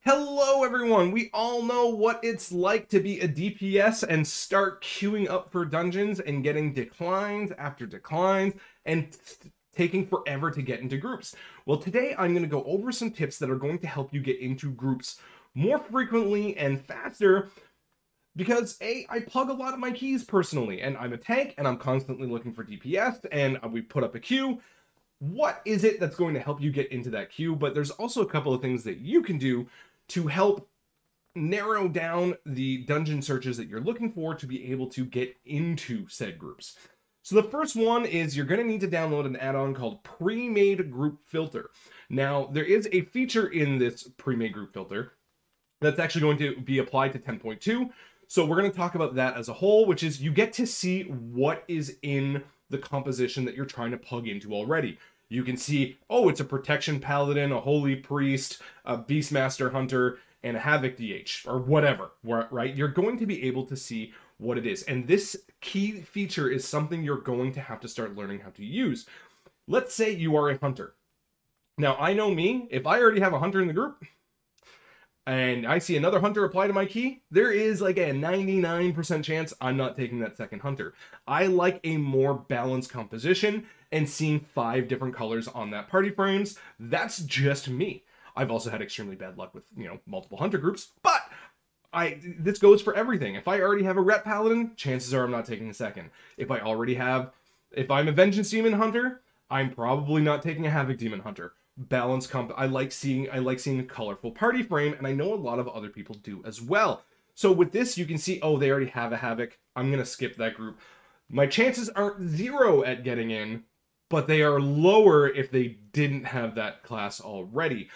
Hello everyone! We all know what it's like to be a DPS and start queuing up for dungeons and getting declines after declines and taking forever to get into groups. Well, today I'm going to go over some tips that are going to help you get into groups more frequently and faster because I plug a lot of my keys personally, and I'm a tank and I'm constantly looking for DPS, and we put up a queue. What is it that's going to help you get into that queue? But there's also a couple of things that you can do to help narrow down the dungeon searches that you're looking for to be able to get into said groups. So the first one is you're going to need to download an add-on called Premade Group Filter. Now, there is a feature in this Premade Group Filter that's actually going to be applied to 10.2. So we're going to talk about that as a whole, which is you get to see what is in the composition that you're trying to plug into already. You can see, oh, it's a Protection Paladin, a Holy Priest, a Beastmaster Hunter, and a Havoc DH, or whatever, right? You're going to be able to see what it is. And this key feature is something you're going to have to start learning how to use. Let's say you are a hunter. Now, I know me, if I already have a hunter in the group, and I see another hunter apply to my key, there is like a 99% chance I'm not taking that second hunter. I like a more balanced composition, and seeing 5 different colors on that party frames, that's just me. I've also had extremely bad luck with, multiple hunter groups, but this goes for everything. If I already have a Ret Paladin, chances are I'm not taking a second. If I'm a Vengeance Demon Hunter, I'm probably not taking a Havoc Demon Hunter. Balanced comp. I like seeing a colorful party frame, and I know a lot of other people do as well. So with this, you can see, oh, they already have a Havoc. I'm gonna skip that group. My chances aren't 0 at getting in, but they are lower if they didn't have that class already.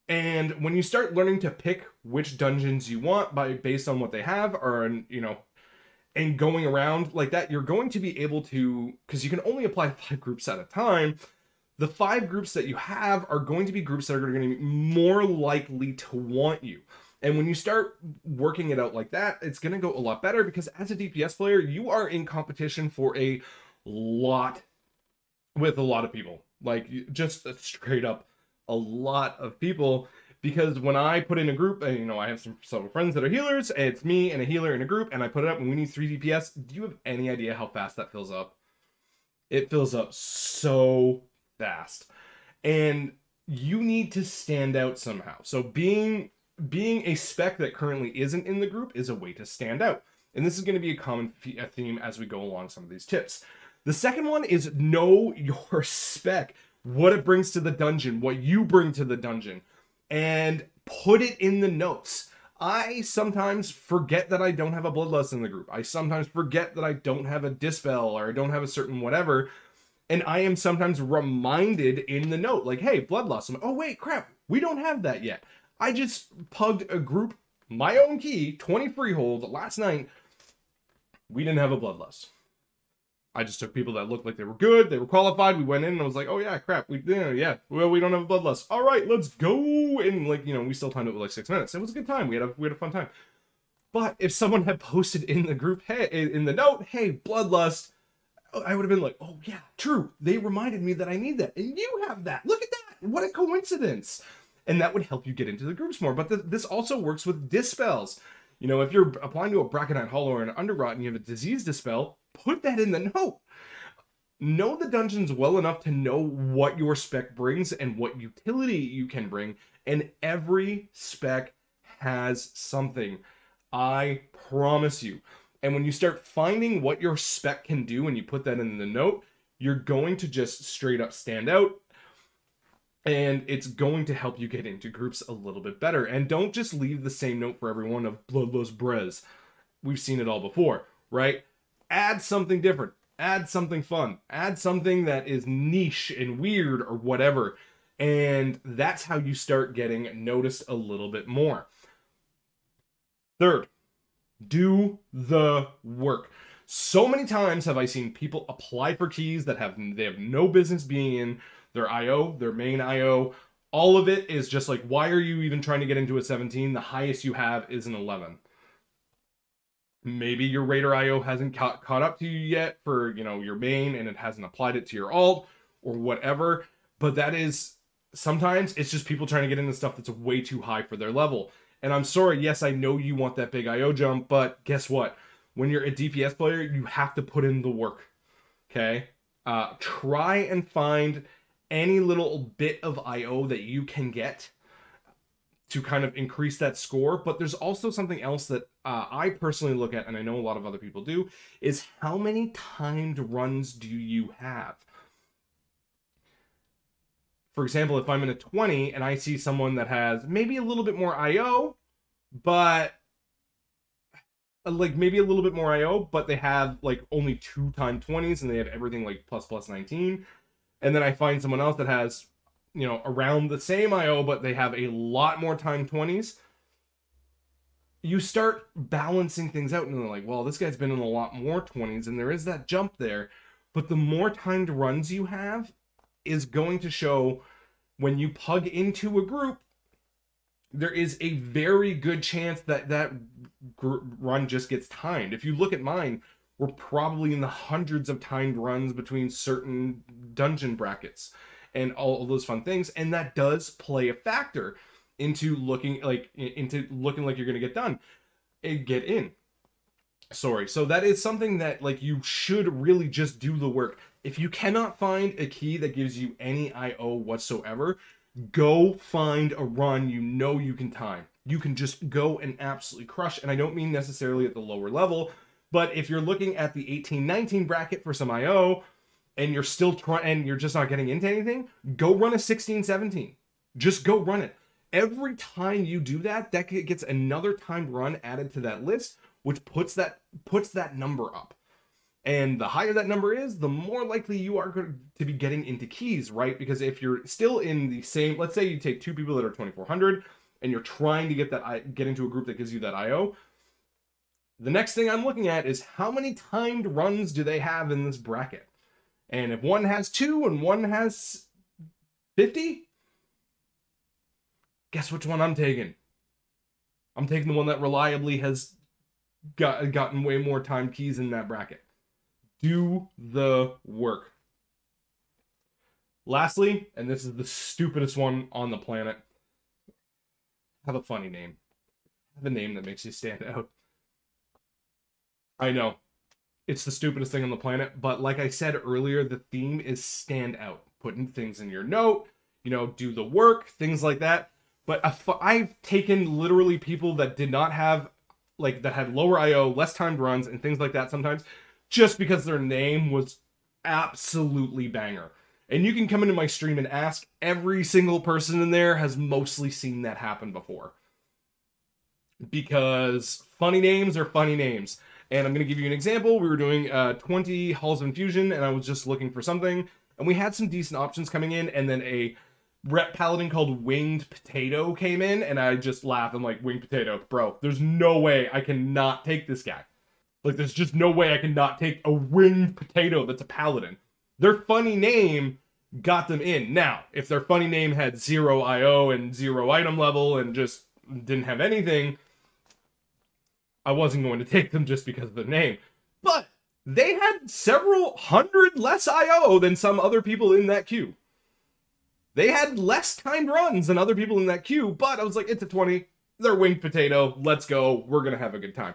And when you start learning to pick which dungeons you want based on what they have, or and going around like that, you're going to be able to, because you can only apply 5 groups at a time. The 5 groups that you have are going to be groups that are going to be more likely to want you. And when you start working it out like that, it's going to go a lot better, because as a DPS player, you are in competition for a lot with a lot of people. Like, just straight up a lot of people. Because when I put in a group, and I have several friends that are healers, and it's me and a healer in a group, and I put it up and we need 3 DPS, do you have any idea how fast that fills up? It fills up so fast, and you need to stand out somehow. So being a spec that currently isn't in the group is a way to stand out, and this is going to be a common theme as we go along some of these tips. The second one is know your spec, what it brings to the dungeon, what you bring to the dungeon, and put it in the notes. I sometimes forget that I don't have a Bloodlust in the group. I sometimes forget that I don't have a Dispel, or I don't have a certain whatever. And I am sometimes reminded in the note, like, hey, Bloodlust. I'm like, oh, wait, crap, we don't have that yet. I just pugged a group, my own key, 20 freehold last night. We didn't have a Bloodlust. I just took people that looked like they were good, they were qualified. We went in and I was like, oh, yeah, crap, we don't have a Bloodlust. All right, let's go. And, we still timed it with like 6 minutes. It was a good time. We had a fun time. But if someone had posted in the group, hey, in the note, hey, Bloodlust, I would have been like, oh yeah, true. They reminded me that I need that. And you have that. Look at that. What a coincidence. And that would help you get into the groups more. But this also works with dispels. If you're applying to a Braconite Hollow or an Underrot and you have a disease dispel, put that in the note. Know the dungeons well enough to know what your spec brings and what utility you can bring. And every spec has something. I promise you. And when you start finding what your spec can do and you put that in the note, you're going to just straight up stand out. And it's going to help you get into groups a little bit better. And don't just leave the same note for everyone of Bloodlust Brez. We've seen it all before, right? Add something different. Add something fun. Add something that is niche and weird or whatever. And that's how you start getting noticed a little bit more. Third, do the work. So many times have I seen people apply for keys that they have no business being in their IO, their main IO. All of it is just like, why are you even trying to get into a 17? The highest you have is an 11. Maybe your Raider IO hasn't caught up to you yet for, your main, and it hasn't applied it to your alt or whatever. But that is sometimes it's just people trying to get into stuff that's way too high for their level. And I'm sorry, yes, I know you want that big IO jump, but guess what? When you're a DPS player, you have to put in the work, okay? Try and find any little bit of IO that you can get to kind of increase that score. But there's also something else that I personally look at, and I know a lot of other people do, is how many timed runs do you have? For example, if I'm in a 20 and I see someone that has maybe a little bit more IO, but like maybe a little bit more IO, but they have like only 2 timed 20s and they have everything like plus 19. And then I find someone else that has, you know, around the same IO, but they have a lot more timed 20s. You start balancing things out and they're like, well, this guy's been in a lot more 20s and there is that jump there. But the more timed runs you have is going to show when you pug into a group, there is a very good chance that that run just gets timed. If you look at mine, we're probably in the hundreds of timed runs between certain dungeon brackets and all those fun things. And that does play a factor into looking like you're going to get done and get in. Sorry. So that is something that like you should really just do the work. If you cannot find a key that gives you any IO whatsoever, go find a run you know you can time. You can just go and absolutely crush. And I don't mean necessarily at the lower level, but if you're looking at the 18-19 bracket for some IO and you're still trying and you're just not getting into anything, go run a 16-17. Just go run it. Every time you do that, that gets another timed run added to that list, which puts that number up. And the higher that number is, the more likely you are going to be getting into keys, right? Because if you're still in the same, let's say you take 2 people that are 2400 and you're trying to get into a group that gives you that IO, the next thing I'm looking at is how many timed runs do they have in this bracket? And if one has 2 and one has 50, guess which one I'm taking? I'm taking the one that reliably has gotten way more timed keys in that bracket. Do the work. Lastly, and this is the stupidest one on the planet, have a funny name. Have a name that makes you stand out. I know, it's the stupidest thing on the planet, but like I said earlier, the theme is stand out. Putting things in your note, you know, do the work, things like that. But I've taken literally people that did not have, like, that had lower IO, less timed runs, and things like that sometimes, just because their name was absolutely banger. And you can come into my stream and ask, every single person in there has mostly seen that happen before. Because funny names are funny names. And I'm going to give you an example. We were doing 20 Halls of Infusion, and I was just looking for something. And we had some decent options coming in, and then a rep paladin called Winged Potato came in, and I just laughed. I'm like, Winged Potato, bro, there's no way I cannot take this guy. Like, there's just no way I cannot take a Winged Potato that's a paladin. Their funny name got them in. Now, if their funny name had 0 IO and 0 item level and just didn't have anything, I wasn't going to take them just because of the name. But they had several hundred less IO than some other people in that queue. They had less timed runs than other people in that queue, but I was like, it's a 20. They're Winged Potato. Let's go. We're going to have a good time.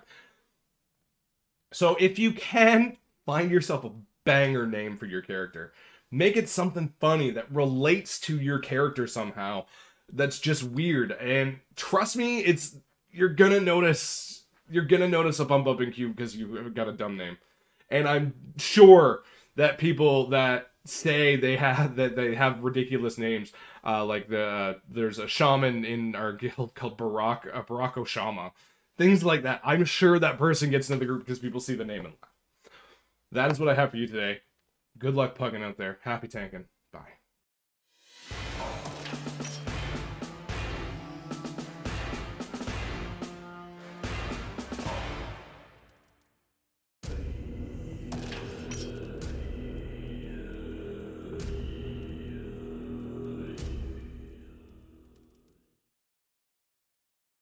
So if you can, find yourself a banger name for your character. Make it something funny that relates to your character somehow. That's just weird. And trust me, you're going to notice a bump up in queue because you've got a dumb name. And I'm sure that people that say they have ridiculous names, like there's a shaman in our guild called Barako Shama. Things like that. I'm sure that person gets into the group because people see the name and laugh. That is what I have for you today. Good luck pugging out there. Happy tanking.